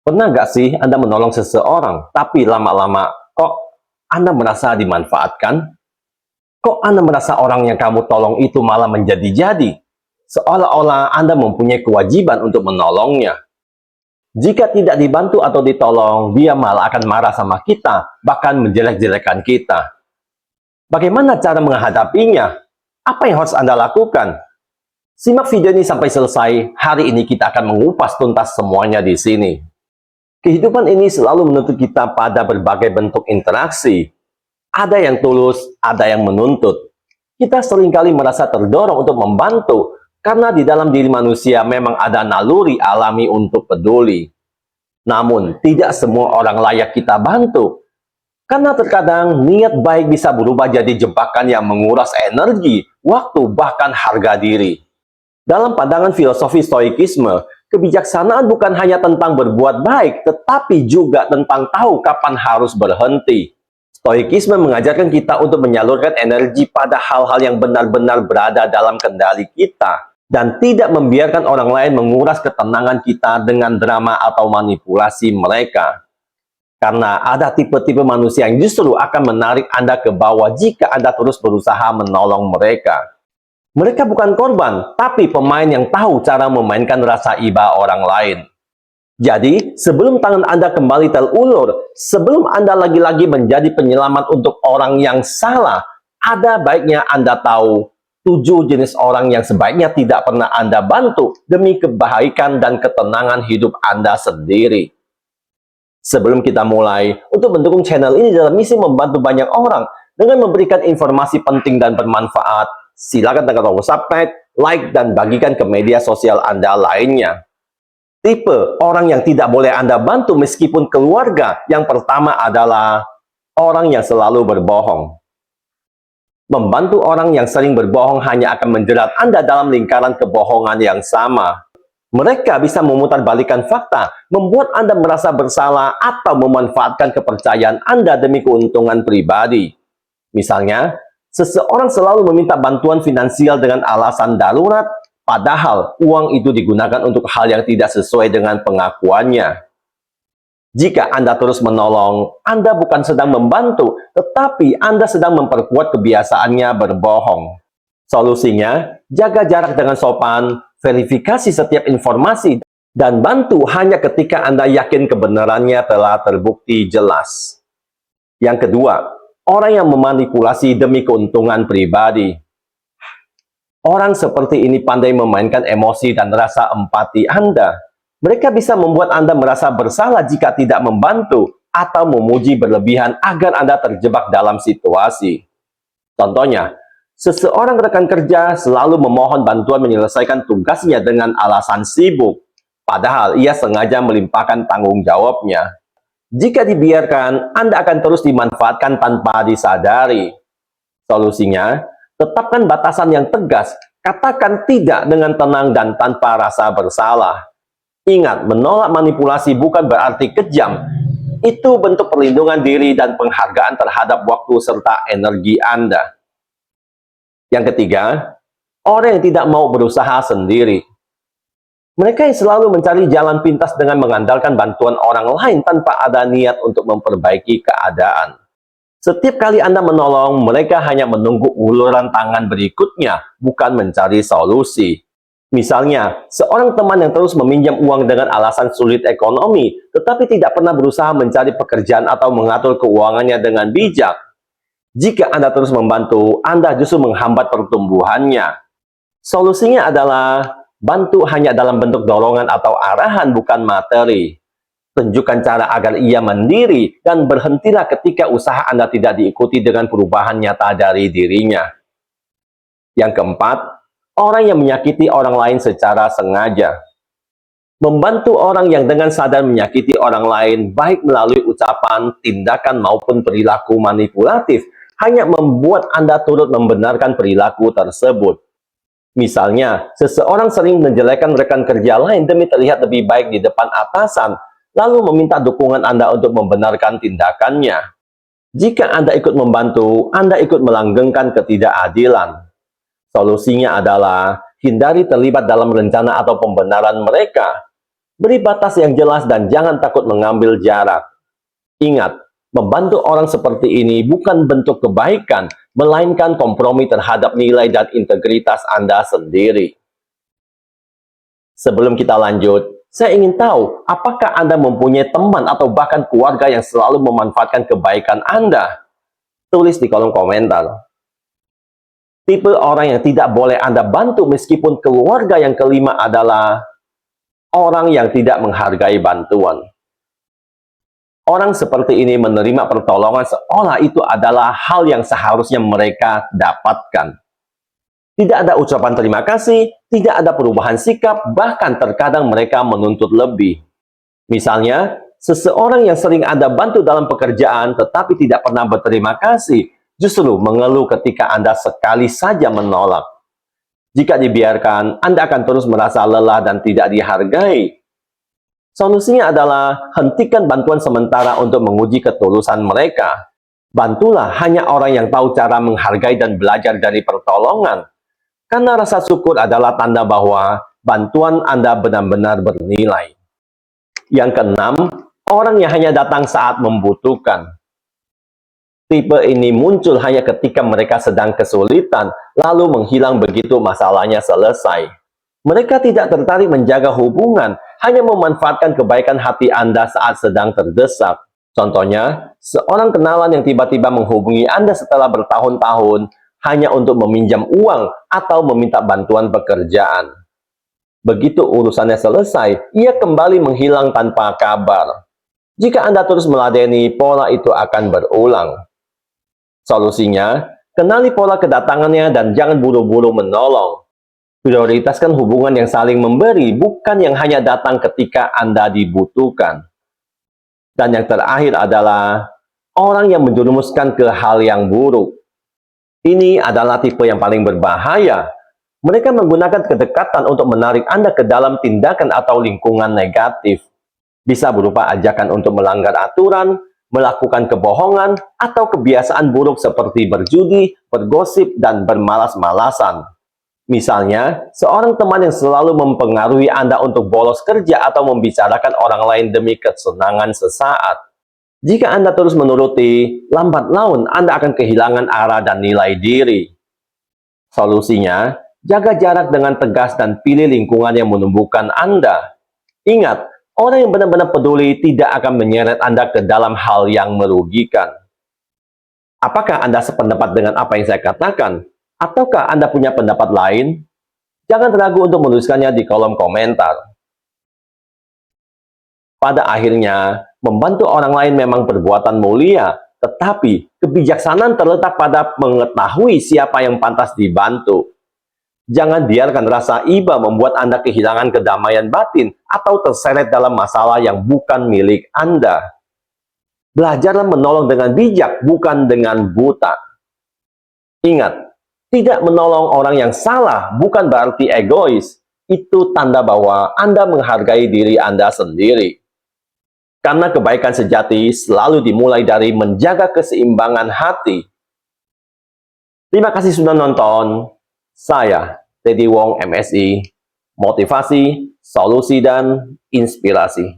Pernah nggak sih Anda menolong seseorang, tapi lama-lama kok Anda merasa dimanfaatkan? Kok Anda merasa orang yang kamu tolong itu malah menjadi-jadi? Seolah-olah Anda mempunyai kewajiban untuk menolongnya. Jika tidak dibantu atau ditolong, dia malah akan marah sama kita, bahkan menjelek-jelekan kita. Bagaimana cara menghadapinya? Apa yang harus Anda lakukan? Simak video ini sampai selesai. Hari ini kita akan mengupas tuntas semuanya di sini. Kehidupan ini selalu menuntut kita pada berbagai bentuk interaksi. Ada yang tulus, ada yang menuntut. Kita seringkali merasa terdorong untuk membantu, karena di dalam diri manusia memang ada naluri alami untuk peduli. Namun, tidak semua orang layak kita bantu. Karena terkadang niat baik bisa berubah jadi jebakan yang menguras energi, waktu, bahkan harga diri. Dalam pandangan filosofi Stoikisme, kebijaksanaan bukan hanya tentang berbuat baik, tetapi juga tentang tahu kapan harus berhenti. Stoikisme mengajarkan kita untuk menyalurkan energi pada hal-hal yang benar-benar berada dalam kendali kita, dan tidak membiarkan orang lain menguras ketenangan kita dengan drama atau manipulasi mereka. Karena ada tipe-tipe manusia yang justru akan menarik Anda ke bawah jika Anda terus berusaha menolong mereka. Mereka bukan korban, tapi pemain yang tahu cara memainkan rasa iba orang lain. Jadi, sebelum tangan Anda kembali terulur, sebelum Anda lagi-lagi menjadi penyelamat untuk orang yang salah, ada baiknya Anda tahu 7 jenis orang yang sebaiknya tidak pernah Anda bantu demi kebaikan dan ketenangan hidup Anda sendiri. Sebelum kita mulai, untuk mendukung channel ini dalam misi membantu banyak orang dengan memberikan informasi penting dan bermanfaat, silakan tekan tombol subscribe, like, dan bagikan ke media sosial Anda lainnya. Tipe orang yang tidak boleh Anda bantu meskipun keluarga, yang pertama adalah orang yang selalu berbohong. Membantu orang yang sering berbohong hanya akan menjerat Anda dalam lingkaran kebohongan yang sama. Mereka bisa memutarbalikkan fakta, membuat Anda merasa bersalah, atau memanfaatkan kepercayaan Anda demi keuntungan pribadi. Misalnya, seseorang selalu meminta bantuan finansial dengan alasan darurat, padahal uang itu digunakan untuk hal yang tidak sesuai dengan pengakuannya. Jika Anda terus menolong, Anda bukan sedang membantu, tetapi Anda sedang memperkuat kebiasaannya berbohong. Solusinya, jaga jarak dengan sopan, verifikasi setiap informasi, dan bantu hanya ketika Anda yakin kebenarannya telah terbukti jelas. Yang kedua, orang yang memanipulasi demi keuntungan pribadi. Orang seperti ini pandai memainkan emosi dan rasa empati Anda. Mereka bisa membuat Anda merasa bersalah jika tidak membantu, atau memuji berlebihan agar Anda terjebak dalam situasi. Contohnya, seseorang rekan kerja selalu memohon bantuan menyelesaikan tugasnya dengan alasan sibuk, padahal ia sengaja melimpahkan tanggung jawabnya. Jika dibiarkan, Anda akan terus dimanfaatkan tanpa disadari. Solusinya, tetapkan batasan yang tegas, katakan tidak dengan tenang dan tanpa rasa bersalah. Ingat, menolak manipulasi bukan berarti kejam. Itu bentuk perlindungan diri dan penghargaan terhadap waktu serta energi Anda. Yang ketiga, orang yang tidak mau berusaha sendiri. Mereka yang selalu mencari jalan pintas dengan mengandalkan bantuan orang lain tanpa ada niat untuk memperbaiki keadaan. Setiap kali Anda menolong, mereka hanya menunggu uluran tangan berikutnya, bukan mencari solusi. Misalnya, seorang teman yang terus meminjam uang dengan alasan sulit ekonomi, tetapi tidak pernah berusaha mencari pekerjaan atau mengatur keuangannya dengan bijak. Jika Anda terus membantu, Anda justru menghambat pertumbuhannya. Solusinya adalah bantu hanya dalam bentuk dorongan atau arahan, bukan materi. Tunjukkan cara agar ia mandiri, dan berhentilah ketika usaha Anda tidak diikuti dengan perubahan nyata dari dirinya. Yang keempat, orang yang menyakiti orang lain secara sengaja. Membantu orang yang dengan sadar menyakiti orang lain, baik melalui ucapan, tindakan, maupun perilaku manipulatif, hanya membuat Anda turut membenarkan perilaku tersebut. Misalnya, seseorang sering menjelekkan rekan kerja lain demi terlihat lebih baik di depan atasan, lalu meminta dukungan Anda untuk membenarkan tindakannya. Jika Anda ikut membantu, Anda ikut melanggengkan ketidakadilan. Solusinya adalah hindari terlibat dalam rencana atau pembenaran mereka. Beri batas yang jelas dan jangan takut mengambil jarak. Ingat, membantu orang seperti ini bukan bentuk kebaikan, melainkan kompromi terhadap nilai dan integritas Anda sendiri. Sebelum kita lanjut, saya ingin tahu apakah Anda mempunyai teman atau bahkan keluarga yang selalu memanfaatkan kebaikan Anda? Tulis di kolom komentar. Tipe orang yang tidak boleh Anda bantu meskipun keluarga yang kelima adalah orang yang tidak menghargai bantuan. Orang seperti ini menerima pertolongan seolah itu adalah hal yang seharusnya mereka dapatkan. Tidak ada ucapan terima kasih, tidak ada perubahan sikap, bahkan terkadang mereka menuntut lebih. Misalnya, seseorang yang sering Anda bantu dalam pekerjaan tetapi tidak pernah berterima kasih, justru mengeluh ketika Anda sekali saja menolak. Jika dibiarkan, Anda akan terus merasa lelah dan tidak dihargai. Solusinya adalah hentikan bantuan sementara untuk menguji ketulusan mereka. Bantulah hanya orang yang tahu cara menghargai dan belajar dari pertolongan. Karena rasa syukur adalah tanda bahwa bantuan Anda benar-benar bernilai. Yang keenam, orang yang hanya datang saat membutuhkan. Tipe ini muncul hanya ketika mereka sedang kesulitan, lalu menghilang begitu masalahnya selesai. Mereka tidak tertarik menjaga hubungan, hanya memanfaatkan kebaikan hati Anda saat sedang terdesak. Contohnya, seorang kenalan yang tiba-tiba menghubungi Anda setelah bertahun-tahun hanya untuk meminjam uang atau meminta bantuan pekerjaan. Begitu urusannya selesai, ia kembali menghilang tanpa kabar. Jika Anda terus meladeni, pola itu akan berulang. Solusinya, kenali pola kedatangannya dan jangan buru-buru menolong. Prioritaskan hubungan yang saling memberi, bukan yang hanya datang ketika Anda dibutuhkan. Dan yang terakhir adalah orang yang menjerumuskan ke hal yang buruk. Ini adalah tipe yang paling berbahaya. Mereka menggunakan kedekatan untuk menarik Anda ke dalam tindakan atau lingkungan negatif. Bisa berupa ajakan untuk melanggar aturan, melakukan kebohongan, atau kebiasaan buruk seperti berjudi, bergosip, dan bermalas-malasan. Misalnya, seorang teman yang selalu mempengaruhi Anda untuk bolos kerja atau membicarakan orang lain demi kesenangan sesaat. Jika Anda terus menuruti, lambat laun Anda akan kehilangan arah dan nilai diri. Solusinya, jaga jarak dengan tegas dan pilih lingkungan yang menumbuhkan Anda. Ingat, orang yang benar-benar peduli tidak akan menyeret Anda ke dalam hal yang merugikan. Apakah Anda sependapat dengan apa yang saya katakan? Ataukah Anda punya pendapat lain? Jangan ragu untuk menuliskannya di kolom komentar. Pada akhirnya, membantu orang lain memang perbuatan mulia, tetapi kebijaksanaan terletak pada mengetahui siapa yang pantas dibantu. Jangan biarkan rasa iba membuat Anda kehilangan kedamaian batin atau terseret dalam masalah yang bukan milik Anda. Belajarlah menolong dengan bijak, bukan dengan buta. Ingat, tidak menolong orang yang salah bukan berarti egois. Itu tanda bahwa Anda menghargai diri Anda sendiri. Karena kebaikan sejati selalu dimulai dari menjaga keseimbangan hati. Terima kasih sudah nonton. Saya, Teddy Wong MSI, motivasi, solusi, dan inspirasi.